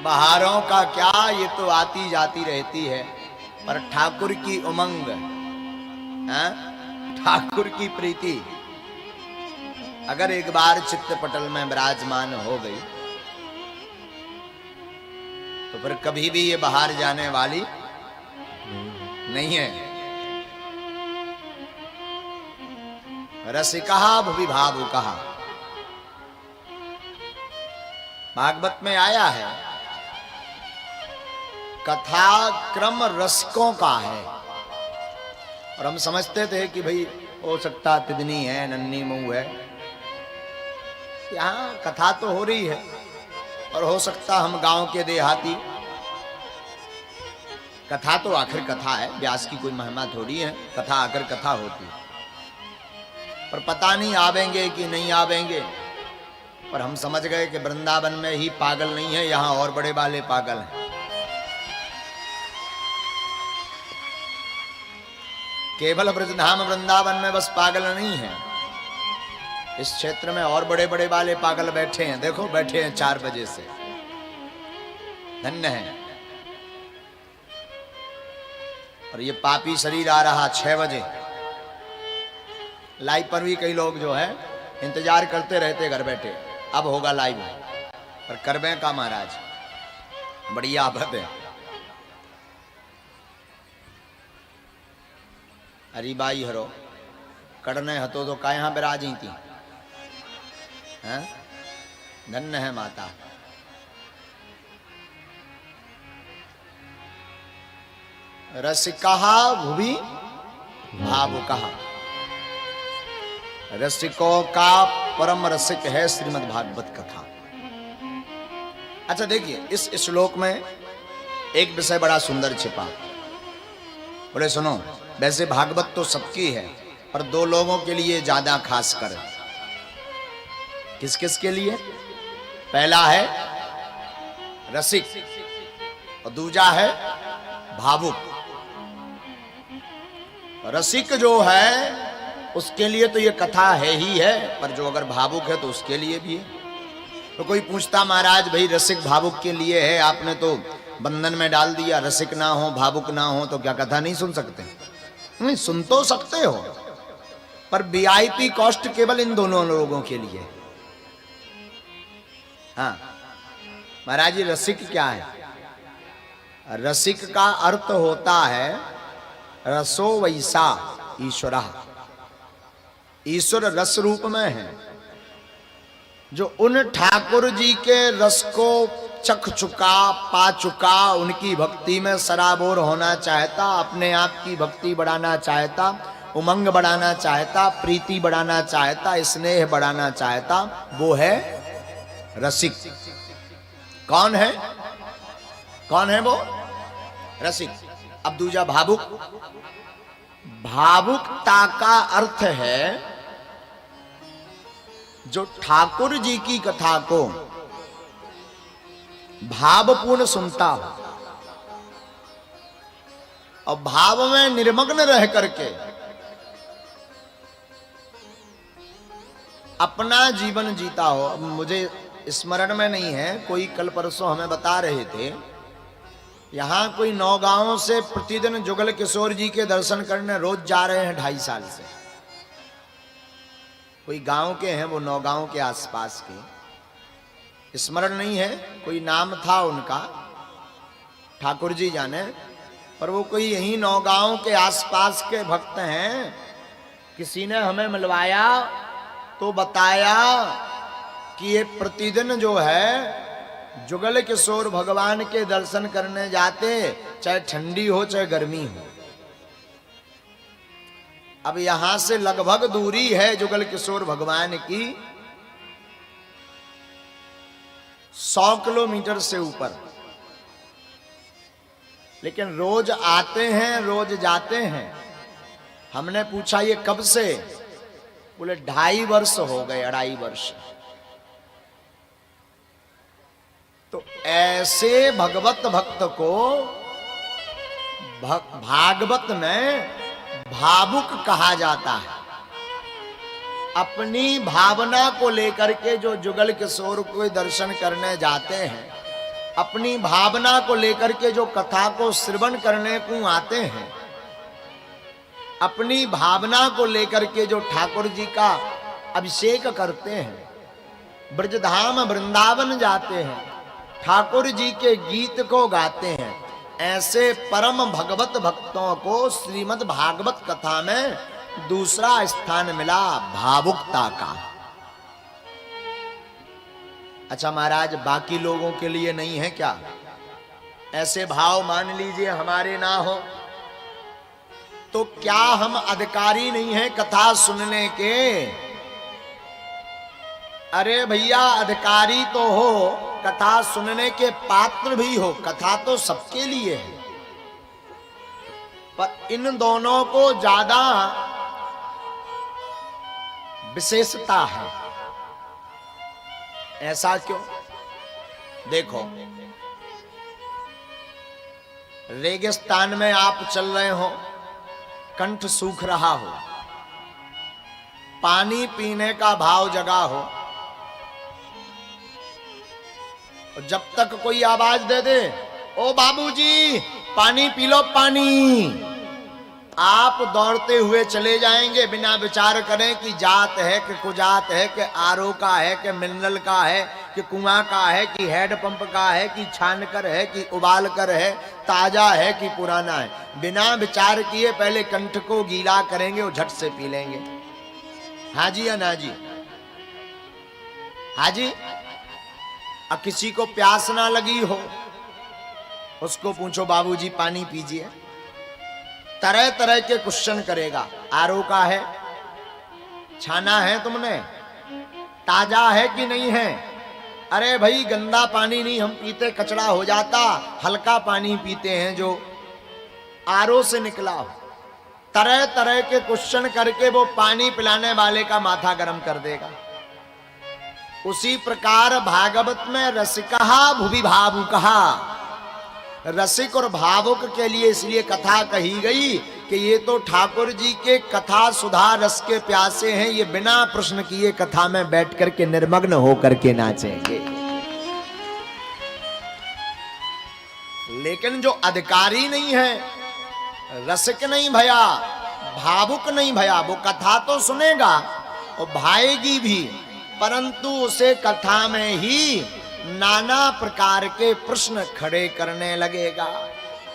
बहारों का क्या, ये तो आती जाती रहती है, पर ठाकुर की उमंग, ठाकुर की प्रीति अगर एक बार चित्त पटल में विराजमान हो गई तो फिर कभी भी ये बाहर जाने वाली नहीं है। रसिकहा भुवि भावुकहा, भागवत में आया है, कथा क्रम रसिकों का है। और हम समझते थे कि भाई हो सकता तिदनी है, नन्ही मुंह है, यहां कथा तो हो रही है, और हो सकता हम गांव के देहाती, कथा तो आखिर कथा है, व्यास की कोई महिमा थोड़ी है, कथा आखिर कथा होती है। पर पता नहीं आवेंगे कि नहीं आवेंगे, पर हम समझ गए कि वृंदावन में ही पागल नहीं है, यहां और बड़े वाले पागल हैं। केवल ब्रजधाम वृंदावन में बस पागल नहीं है, इस क्षेत्र में और बड़े बड़े वाले पागल बैठे हैं। देखो बैठे हैं 4 बजे से, धन्य है। और ये पापी शरीर आ रहा 6 बजे। लाइव पर भी कई लोग जो है इंतजार करते रहते घर बैठे, अब होगा लाइव, पर करबे का महाराज बढ़िया आफत है। अरे बाई हरो कड़ने हतो तो का यहाँ बिराजी थी, हैं? धन्य है माता। रसिकहा भुवि भावुकहा, रसिकों का परम रसिक है श्रीमद् भागवत कथा। अच्छा देखिए, इस श्लोक में एक विषय बड़ा सुंदर छिपा। बोले सुनो, वैसे भागवत तो सबकी है, पर 2 लोगों के लिए ज्यादा खास कर। किस किस के लिए? पहला है रसिक और दूजा है भावुक। रसिक जो है उसके लिए तो ये कथा है ही है, पर जो अगर भावुक है तो उसके लिए भी है। तो कोई पूछता महाराज भाई रसिक भावुक के लिए है, आपने तो बंधन में डाल दिया, रसिक ना हो भावुक ना हो तो क्या कथा नहीं सुन सकते? नहीं, सुन तो सकते हो, पर वीआईपी कॉस्ट केवल इन दोनों लोगों के लिए। हाँ महाराज जी, रसिक क्या है? रसिक का अर्थ होता है रसो वैसा ईश्वरा, ईश्वर रस रूप में है, जो उन ठाकुर जी के रस को चख चुका, पा चुका, उनकी भक्ति में सराबोर होना चाहता, अपने आप की भक्ति बढ़ाना चाहता, उमंग बढ़ाना चाहता, प्रीति बढ़ाना चाहता, स्नेह बढ़ाना चाहता, वो है रसिक। कौन है? कौन है वो? रसिक। अब दूजा भावुक। भावुकता का अर्थ है जो ठाकुर जी की कथा को भावपूर्ण सुनता हो और भाव में निर्मग्न रह करके अपना जीवन जीता हो। अब मुझे स्मरण में नहीं है, कोई कल परसों हमें बता रहे थे, यहां कोई नौगांव से प्रतिदिन जुगल किशोर जी के दर्शन करने रोज जा रहे हैं 2.5 साल से। कोई गांव के हैं, वो नौगांव के आसपास के, स्मरण नहीं है, कोई नाम था उनका, ठाकुर जी जाने, पर वो कोई यही नौगांव के आसपास के भक्त हैं। किसी ने हमें मिलवाया तो बताया कि ये प्रतिदिन जो है जुगल किशोर भगवान के दर्शन करने जाते, चाहे ठंडी हो चाहे गर्मी हो। अब यहां से लगभग दूरी है जुगल किशोर भगवान की 100 किलोमीटर से ऊपर, लेकिन रोज आते हैं, रोज जाते हैं। हमने पूछा ये कब से? बोले 2.5 वर्ष हो गए, 2.5 वर्ष। तो ऐसे भगवत भक्त को भागवत में भावुक कहा जाता है। अपनी भावना को लेकर के जो जुगल किशोर को दर्शन करने जाते हैं, अपनी भावना को लेकर के जो कथा को श्रवण करने को आते हैं, अपनी भावना को लेकर के जो ठाकुर जी का अभिषेक करते हैं, ब्रजधाम वृंदावन जाते हैं, ठाकुर जी के गीत को गाते हैं, ऐसे परम भगवत भक्तों को श्रीमद् भागवत कथा में दूसरा स्थान मिला भावुकता का। अच्छा महाराज, बाकी लोगों के लिए नहीं है क्या? ऐसे भाव मान लीजिए हमारे ना हो तो क्या हम अधिकारी नहीं हैं कथा सुनने के? अरे भैया, अधिकारी तो हो, कथा सुनने के पात्र भी हो। कथा तो सबके लिए है, पर इन दोनों को ज्यादा विशेषता है। ऐसा क्यों? देखो, रेगिस्तान में आप चल रहे हो, कंठ सूख रहा हो, पानी पीने का भाव जगा हो, जब तक कोई आवाज दे दे, ओ बाबूजी पानी पी लो पानी, आप दौड़ते हुए चले जाएंगे बिना विचार करें कि जात है कि कुजात है कि आरओ का है कि मिनरल का है कि कुआं का है कि हैंडपंप का है कि छानकर है कि उबाल कर है, ताजा है कि पुराना है। बिना विचार किए पहले कंठ को गीला करेंगे और झट से पी लेंगे। हाँ जी या ना जी? हाँ जी। अब किसी को प्यास ना लगी हो, उसको पूछो बाबूजी पानी पीजिए, तरह तरह के क्वेश्चन करेगा। आरओ का है, छाना है तुमने, ताजा है कि नहीं है? अरे भाई गंदा पानी नहीं हम पीते, कचरा हो जाता, हल्का पानी पीते हैं जो आरओ से निकला हो। तरह तरह के क्वेश्चन करके वो पानी पिलाने वाले का माथा गर्म कर देगा। उसी प्रकार भागवत में रसिकहा भुवि भावुकहा, रसिक और भावुक के लिए इसलिए कथा कही गई कि ये तो ठाकुर जी के कथा सुधा रस के प्यासे हैं, ये बिना प्रश्न किए कथा में बैठ करके निर्मग्न होकर के नाचेंगे। लेकिन जो अधिकारी नहीं है, रसिक नहीं भया, भावुक नहीं भया, वो कथा तो सुनेगा और भाएगी भी, परंतु उसे कथा में ही नाना प्रकार के प्रश्न खड़े करने लगेगा।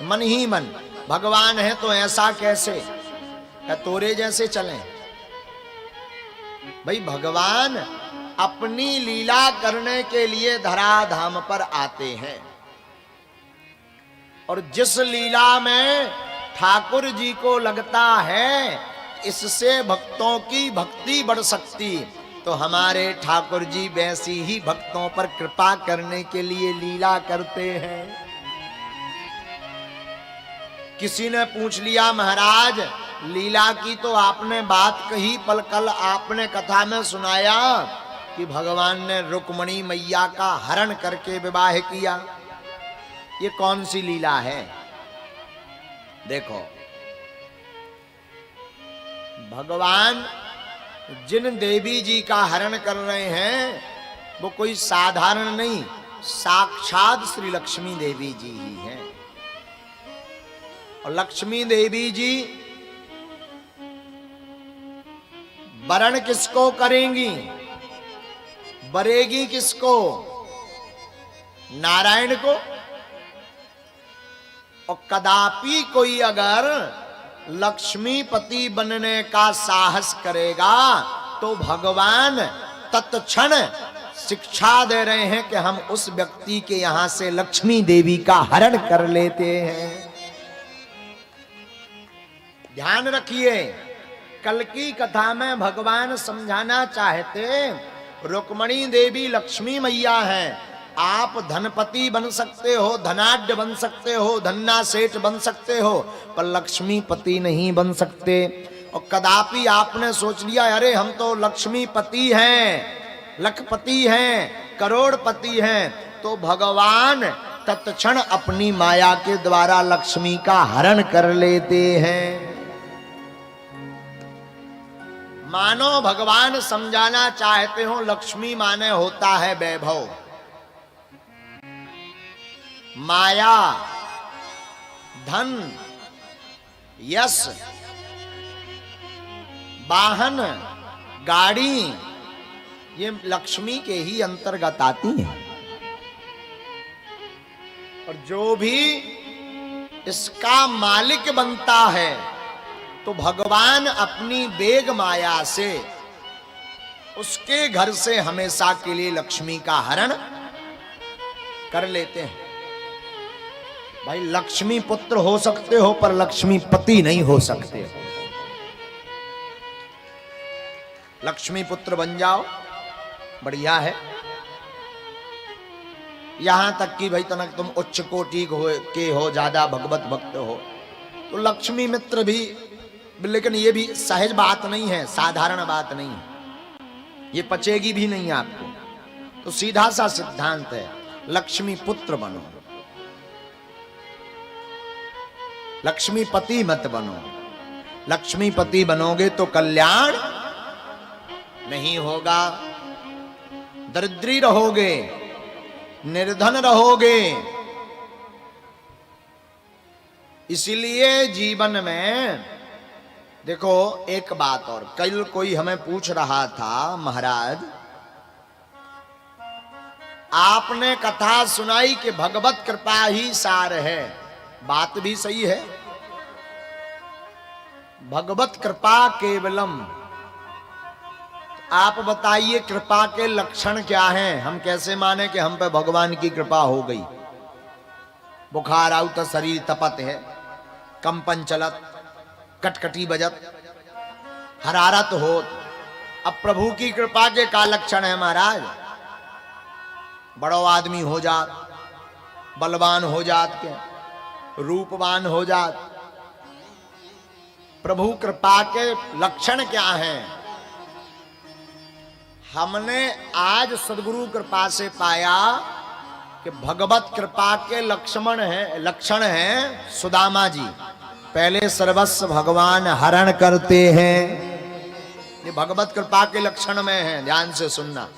मन ही मन, भगवान है तो ऐसा कैसे, क्या तोरे जैसे चलें? भाई भगवान अपनी लीला करने के लिए धराधाम पर आते हैं, और जिस लीला में ठाकुर जी को लगता है इससे भक्तों की भक्ति बढ़ सकती, तो हमारे ठाकुर जी वैसी ही भक्तों पर कृपा करने के लिए लीला करते हैं। किसी ने पूछ लिया महाराज लीला की तो आपने बात कही, पर कल आपने कथा में सुनाया कि भगवान ने रुक्मणी मैया का हरण करके विवाह किया, ये कौन सी लीला है? देखो, भगवान जिन देवी जी का हरण कर रहे हैं वो कोई साधारण नहीं, साक्षात श्री लक्ष्मी देवी जी ही हैं। और लक्ष्मी देवी जी वरण किसको करेंगी, बरेगी किसको? नारायण को। और कदापि कोई अगर लक्ष्मीपति बनने का साहस करेगा तो भगवान तत्क्षण शिक्षा दे रहे हैं कि हम उस व्यक्ति के यहां से लक्ष्मी देवी का हरण कर लेते हैं। ध्यान रखिए, कल की कथा में भगवान समझाना चाहते रुक्मणी देवी लक्ष्मी मैया हैं। आप धनपति बन सकते हो, धनाढ्य बन सकते हो, धन्ना सेठ बन सकते हो, पर लक्ष्मीपति नहीं बन सकते। और कदापि आपने सोच लिया अरे हम तो लक्ष्मीपति हैं, लखपति हैं, करोड़पति हैं, तो भगवान तत्क्षण अपनी माया के द्वारा लक्ष्मी का हरण कर लेते हैं। मानो भगवान समझाना चाहते हो लक्ष्मी माने होता है वैभव। माया, धन, यश, वाहन, गाड़ी, ये लक्ष्मी के ही अंतर्गत आती हैं। और जो भी इसका मालिक बनता है तो भगवान अपनी वेग माया से उसके घर से हमेशा के लिए लक्ष्मी का हरण कर लेते हैं। भाई लक्ष्मी पुत्र हो सकते हो पर लक्ष्मी पति नहीं हो सकते हो। लक्ष्मी पुत्र बन जाओ बढ़िया है, यहां तक कि भाई तनक तुम उच्च कोटि के हो, ज्यादा भगवत भक्त हो तो लक्ष्मी मित्र भी, लेकिन ये भी सहज बात नहीं है, साधारण बात नहीं है, ये पचेगी भी नहीं आपको। तो सीधा सा सिद्धांत है, लक्ष्मी पुत्र बनो, लक्ष्मीपति मत बनो। लक्ष्मीपति बनोगे तो कल्याण नहीं होगा, दरिद्री रहोगे, निर्धन रहोगे। इसीलिए जीवन में देखो एक बात और, कल कोई हमें पूछ रहा था, महाराज आपने कथा सुनाई कि भगवत कृपा ही सार है। बात भी सही है, भगवत कृपा केवलम। आप बताइए कृपा के लक्षण क्या हैं? हम कैसे माने कि हम पे भगवान की कृपा हो गई? बुखार आउ तो शरीर तपत है, कंपन चलत, कटकटी बजत, हरारत हो। अब प्रभु की कृपा के का लक्षण है महाराज? बड़ो आदमी हो जात, बलवान हो जात, के रूपवान हो जात। प्रभु कृपा के लक्षण क्या हैं? हमने आज सदगुरु कृपा से पाया कि भगवत कृपा के लक्षण हैं सुदामा जी। पहले सर्वस्व भगवान हरण करते हैं, ये भगवत कृपा के लक्षण में है, ध्यान से सुनना।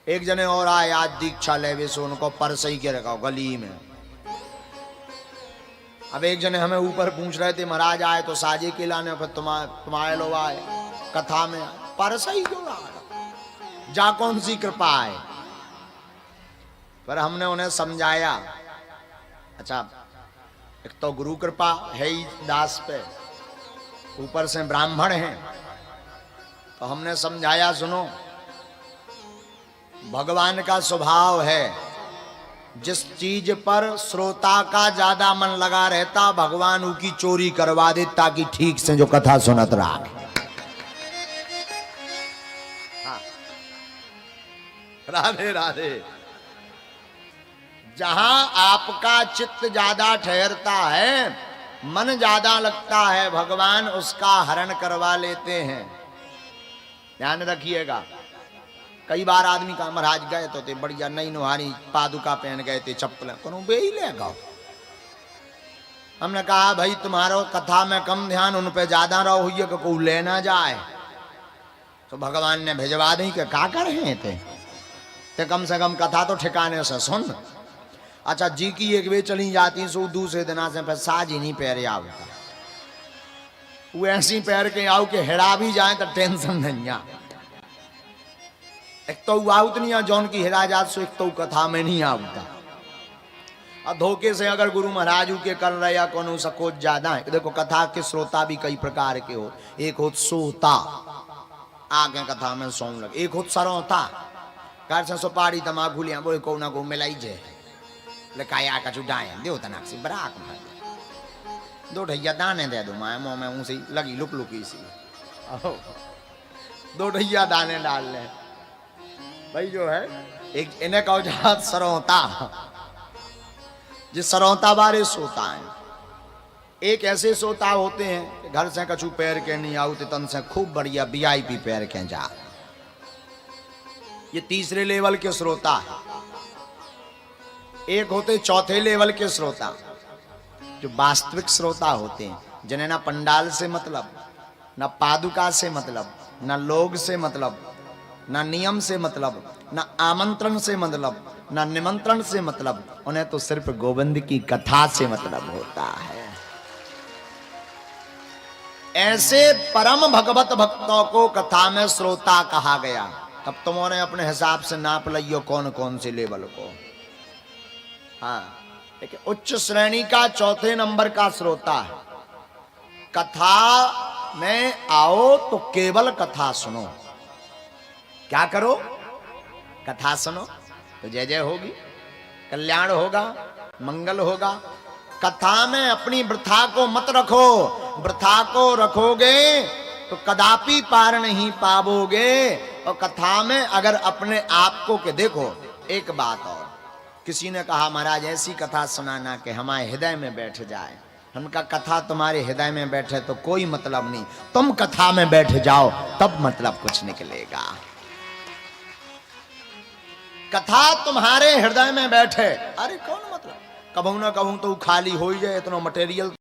एक जने और आए आज दीक्षा लेवे से, उनको परस ही के रखा गली में। अब एक जने हमें ऊपर पूछ रहे थे, महाराज आए तो साजे के लाने, फिर तुम्हारे लोग आए कथा में, परस ही क्यों ला जा, कौन सी कृपा है? पर हमने उन्हें समझाया, अच्छा एक तो गुरु कृपा है ही दास पे, ऊपर से ब्राह्मण हैं, तो हमने समझाया सुनो, भगवान का स्वभाव है जिस चीज पर श्रोता का ज्यादा मन लगा रहता, भगवान उसकी चोरी करवा दे ताकि ठीक से जो कथा सुनत रहा। हाँ। राधे राधे। जहां आपका चित्त ज्यादा ठहरता है, मन ज्यादा लगता है, भगवान उसका हरण करवा लेते हैं। ध्यान रखिएगा। कई बार आदमी का, महाराज गए तो थे बढ़िया नई नुहारी पादुका पहन गए थे, चप्पल कोनो बे ही लेगा। हमने कहा भाई तुम्हारो कथा में कम ध्यान, उन पे ज्यादा रहो हुई कि कोई ले ना जाए। तो भगवान ने भेजवा दी कि क्या कर रहे थे, ते कम से कम कथा तो ठिकाने से सुन। अच्छा जी की एक वे चली जाती, सो दूसरे दिना से फिर साज ही नहीं पैर आवता, वो ऐसी पैर के आओ कि हेड़ा भी जाए तो टेंशन नहीं आ। एक तो आवत नहीं आ जौन की हेरा जात, सो एक तो कथा में नहीं आवता। और धोखे से अगर गुरु महाराज के कर रहे या कौन सकोच ज्यादा है। देखो कथा के श्रोता भी कई प्रकार के हो, एक हो सोता, आगे कथा में सौन लगे, एक हो सरोता, घर से सुपारी तमाकू लिया बोले को ना को मिलाई जे लेकाया का चुटाए देव तनाक से बराक मार दो ढैया दाने दे दो, माए मुंह में ऊँसी लगी लुक लुकी सी, दो ढैया दाने डाल ले भाई। जो है एक इन्हें कहो जात सरौता, जिस सरौता बारे सोता है। एक ऐसे सोता होते हैं कि घर से कछु पैर के नहीं आउते, तन से खूब बढ़िया वीआईपी पैर के जा, ये तीसरे लेवल के श्रोता है। एक होते चौथे लेवल के श्रोता, जो वास्तविक श्रोता होते हैं, जिन्हें ना पंडाल से मतलब, ना पादुका से मतलब, ना लोग से मतलब, ना नियम से मतलब, ना आमंत्रण से मतलब, ना निमंत्रण से मतलब, उन्हें तो सिर्फ गोविंद की कथा से मतलब होता है। ऐसे परम भगवत भक्तों को कथा में श्रोता कहा गया। तब तुमने अपने हिसाब से नाप लियो कौन कौन से लेवल को। हाँ, देखिए उच्च श्रेणी का चौथे नंबर का श्रोता है। कथा में आओ तो केवल कथा सुनो। क्या करो? कथा सुनो तो जय जय होगी, कल्याण होगा, मंगल होगा। कथा में अपनी वृथा को मत रखो। वृथा को रखोगे तो कदापि पार नहीं पाओगे। और कथा में अगर अपने आप को के देखो, एक बात और, किसी ने कहा महाराज ऐसी कथा सुनाना कि हमारे हृदय में बैठ जाए। उनका कथा तुम्हारे हृदय में बैठे तो कोई मतलब नहीं, तुम कथा में बैठ जाओ तब मतलब कुछ निकलेगा। कथा तुम्हारे हृदय में बैठे, अरे कौन मतलब, कबू ना कबू तो खाली हो ही जाए, इतना मटेरियल